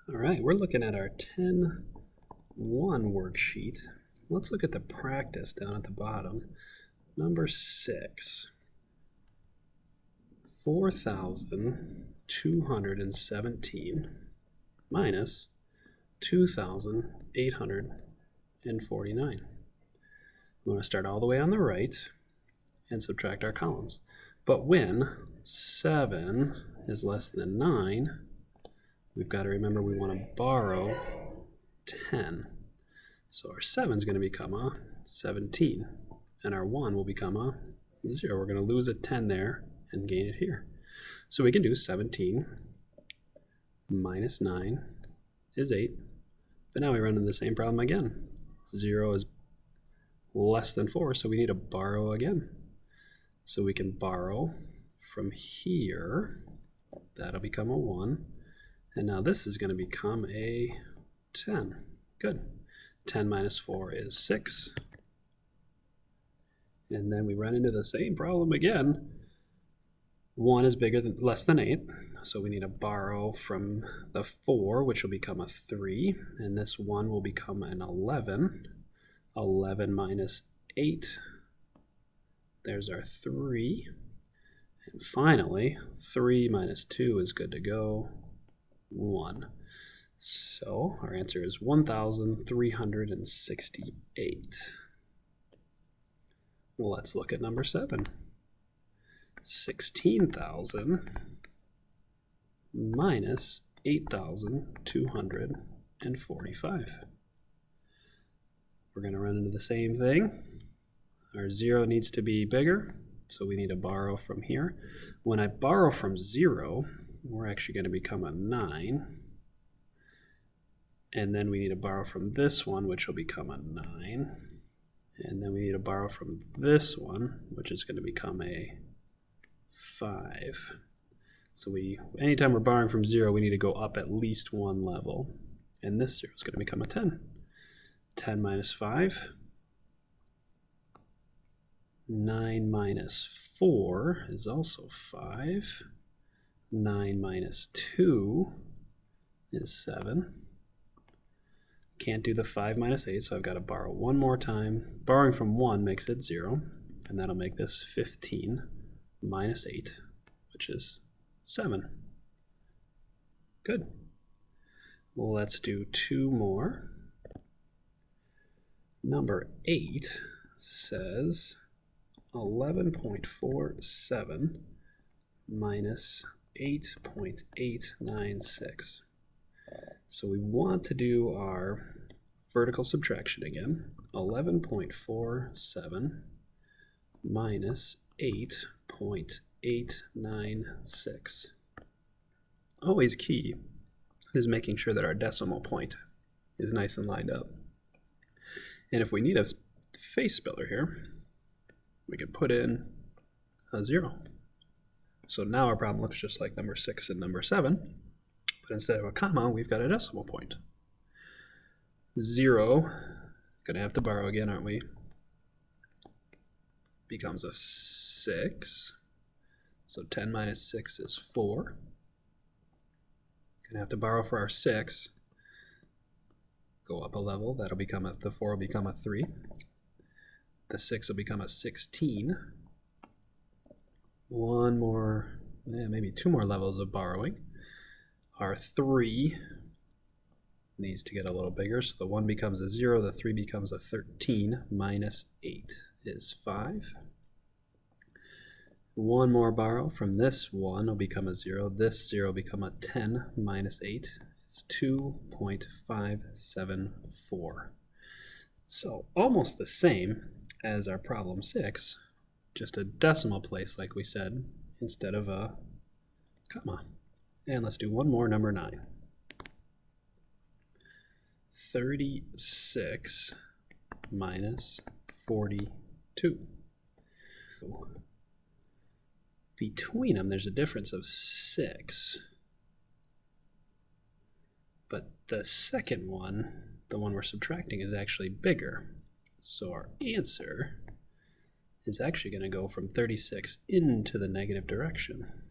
All right, we're looking at our 10-1 worksheet. Let's look at the practice down at the bottom. Number 6, 4,217 minus 2,849. We want to start all the way on the right and subtract our columns. But when 7 is less than 9, we've got to remember we want to borrow 10. So our 7 is going to become a 17, and our 1 will become a 0. We're going to lose a 10 there and gain it here. So we can do 17 minus 9 is 8. But now we run into the same problem again. 0 is less than 4, so we need to borrow again. So we can borrow from here. That'll become a 1. And now this is going to become a 10. Good. 10 minus 4 is 6. And then we run into the same problem again. 1 is less than 8, so we need to borrow from the 4, which will become a 3, and this 1 will become an 11. 11 minus 8, there's our 3. And finally, 3 minus 2 is good to go, 1. So our answer is 1,368. Let's look at number 7. 16,000 minus 8,245. We're going to run into the same thing. Our 0 needs to be bigger, so we need to borrow from here. When I borrow from 0, we're actually going to become a 9. And then we need to borrow from this one, which will become a 9. And then we need to borrow from this one, which is going to become a 5. So anytime we're borrowing from 0, we need to go up at least one level. And this 0 is going to become a 10. 10 minus 5. 9 minus 4 is also 5. 9 minus 2 is 7. Can't do the 5 minus 8, so I've got to borrow one more time. Borrowing from 1 makes it 0, and that'll make this 15 minus 8, which is 7. Good. Let's do 2 more. Number 8 says 11.47 minus 8.896. So we want to do our vertical subtraction again. 11.47 minus 8.896. Always key is making sure that our decimal point is nice and lined up. And if we need a face spiller here, we can put in a 0. So now our problem looks just like number 6 and number 7. But instead of a comma, we've got a decimal point. 0, gonna have to borrow again, aren't we? Becomes a 6. So 10 minus 6 is 4. Gonna have to borrow for our 6. Go up a level, that'll become the 4 will become a 3. The 6 will become a 16. One more, maybe 2 more levels of borrowing. Our 3 needs to get a little bigger, so the 1 becomes a 0, the 3 becomes a 13, minus 8 is 5. One more borrow from this 1 will become a 0, this 0 will become a 10, minus 8 is 2.574. So almost the same as our problem 6, just a decimal place like we said, instead of a comma. And let's do one more, number 9. 36 minus 42. Between them, there's a difference of 6. But the second one, the one we're subtracting, is actually bigger. So our answer is actually going to go from 36 into the negative direction.